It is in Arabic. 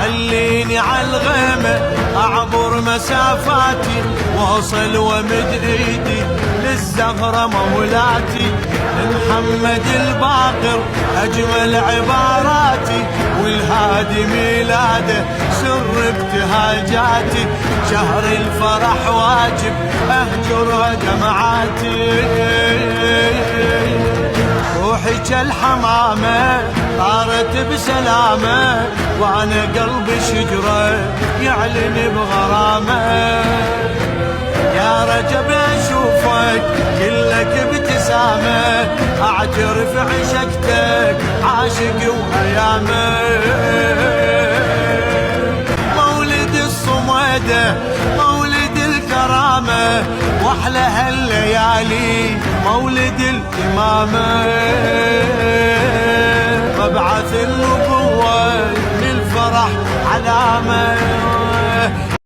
خليني عالغيمة أعبر مسافاتي، واصل ومد ايدي للزهرة مولاتي، محمد الباقر أجمل عباراتي، والهادي ميلاده سر ابتهاجاتي، شهر الفرح واجب أهجر دمعاتي. روحي كالحمامة طارت بسلامة، وانا قلبي شجرة يعلن بغرامة، يا رجب اشوفك كلك ابتسامة، اعترف عشقتك عاشق وهيامة. مولد الصميدة مولد الكرامة، واحلى هالليالي مولد الإمامة، مبعث النبوة للفرح علامة.